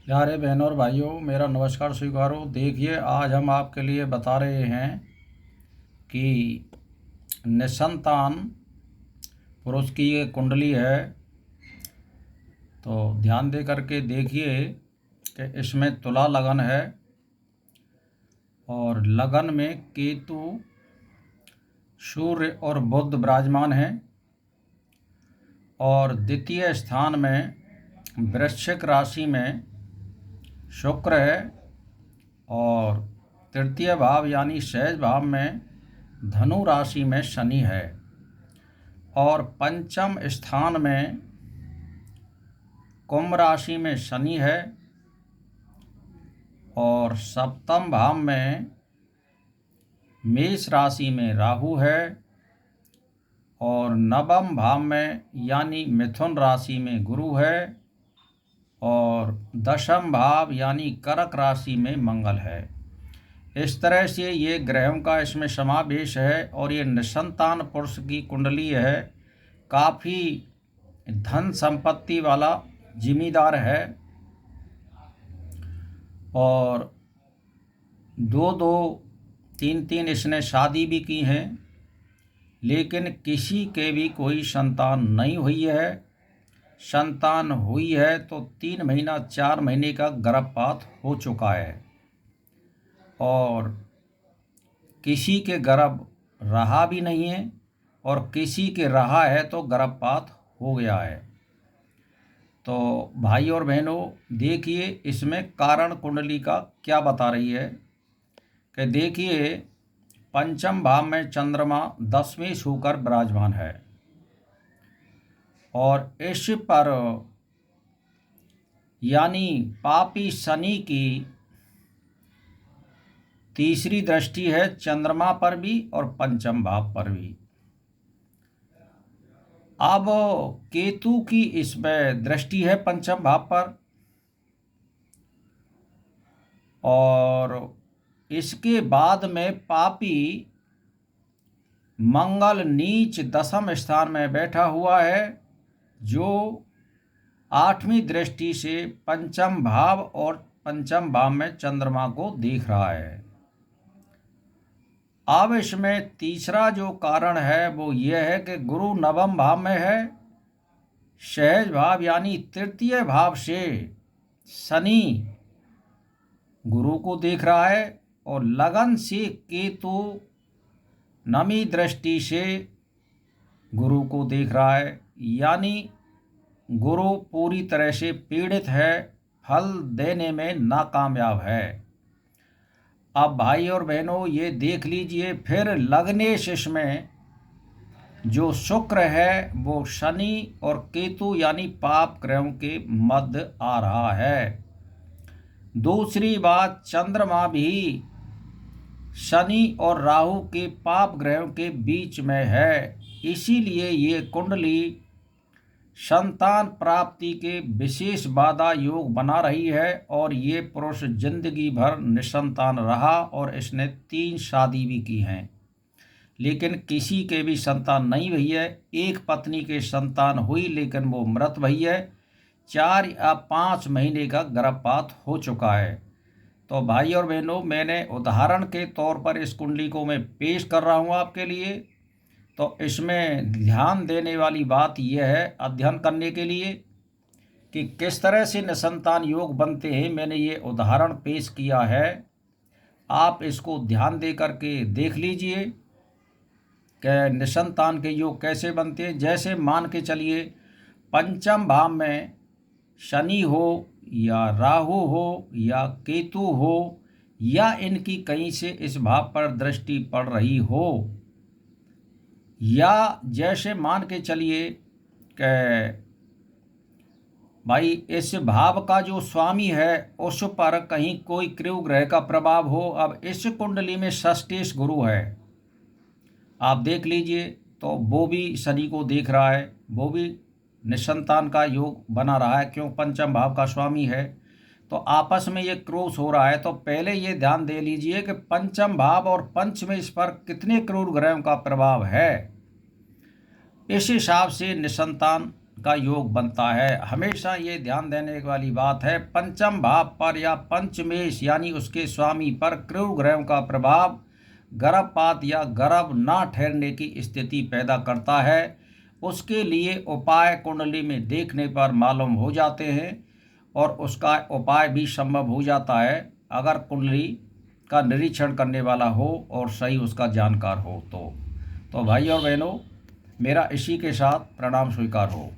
प्यारे बहनों और भाइयों, मेरा नमस्कार स्वीकारो। देखिए, आज हम आपके लिए बता रहे हैं कि निसंतान पुरुष की ये कुंडली है। तो ध्यान दे करके देखिए कि इसमें तुला लगन है और लगन में केतु, सूर्य और बुध विराजमान हैं और द्वितीय स्थान में वृश्चिक राशि में शुक्र है और तृतीय भाव यानी सहज भाव में धनु राशि में शनि है और पंचम स्थान में कुंभ राशि में शनि है और सप्तम भाव में मेष राशि में राहु है और नवम भाव में यानी मिथुन राशि में गुरु है और दशम भाव यानी कर्क राशि में मंगल है। इस तरह से ये ग्रहों का इसमें समावेश है और ये निसंतान पुरुष की कुंडली है। काफ़ी धन संपत्ति वाला जिम्मेदार है और दो दो तीन तीन इसने शादी भी की हैं, लेकिन किसी के भी कोई संतान नहीं हुई है। संतान हुई है तो 3 महीना 4 महीने का गर्भपात हो चुका है और किसी के गर्भ रहा भी नहीं है और किसी के रहा है तो गर्भपात हो गया है। तो भाई और बहनों, देखिए इसमें कारण कुंडली का क्या बता रही है कि देखिए, पंचम भाव में चंद्रमा 10वें होकर विराजमान है और इस पर यानी पापी शनि की तीसरी दृष्टि है चंद्रमा पर भी और पंचम भाव पर भी। अब केतु की इसमें दृष्टि है पंचम भाव पर और इसके बाद में पापी मंगल नीच दशम स्थान में बैठा हुआ है, जो 8वीं दृष्टि से पंचम भाव और पंचम भाव में चंद्रमा को देख रहा है। अब इसमें तीसरा जो कारण है वो ये है कि गुरु नवम भाव में है। सहज भाव यानी तृतीय भाव से शनि गुरु को देख रहा है और लगन से केतु नवी दृष्टि से गुरु को देख रहा है, यानी गुरु पूरी तरह से पीड़ित है, फल देने में नाकामयाब है। अब भाई और बहनों, ये देख लीजिए, फिर लग्नेश इसमें जो शुक्र है वो शनि और केतु यानी पाप ग्रहों के मध्य आ रहा है। दूसरी बात, चंद्रमा भी शनि और राहु के पाप ग्रहों के बीच में है, इसीलिए ये कुंडली संतान प्राप्ति के विशेष बाधा योग बना रही है और ये पुरुष जिंदगी भर निसंतान रहा और इसने 3 शादी भी की हैं, लेकिन किसी के भी संतान नहीं हुई है। एक पत्नी के संतान हुई लेकिन वो मृत भई है। 4 या 5 महीने का गर्भपात हो चुका है। तो भाई और बहनों, मैंने उदाहरण के तौर पर इस कुंडली को मैं पेश कर रहा हूँ आपके लिए। तो इसमें ध्यान देने वाली बात यह है अध्ययन करने के लिए कि किस तरह से निसंतान योग बनते हैं। मैंने ये उदाहरण पेश किया है, आप इसको ध्यान दे करके देख लीजिए कि निसंतान के योग कैसे बनते हैं। जैसे मान के चलिए, पंचम भाव में शनि हो या राहु हो या केतु हो या इनकी कहीं से इस भाव पर दृष्टि पड़ रही हो, या जैसे मान के चलिए कि भाई इस भाव का जो स्वामी है उस पर कहीं कोई क्रूर ग्रह का प्रभाव हो। अब इस कुंडली में षष्ठेश गुरु है, आप देख लीजिए, तो वो भी शनि को देख रहा है, वो भी निसंतान का योग बना रहा है, क्यों पंचम भाव का स्वामी है। तो आपस में ये क्रॉस हो रहा है। तो पहले ये ध्यान दे लीजिए कि पंचम भाव और पंच में इस पर कितने क्रूर ग्रहों का प्रभाव है। इस हिसाब से निसंतान का योग बनता है। हमेशा ये ध्यान देने वाली बात है, पंचम भाव पर या पंचमेश यानी उसके स्वामी पर क्रूर ग्रहों का प्रभाव गर्भपात या गर्भ ना ठहरने की स्थिति पैदा करता है। उसके लिए उपाय कुंडली में देखने पर मालूम हो जाते हैं और उसका उपाय भी संभव हो जाता है अगर कुंडली का निरीक्षण करने वाला हो और सही उसका जानकार हो तो भाई और बहनों, मेरा इसी के साथ प्रणाम स्वीकार हो।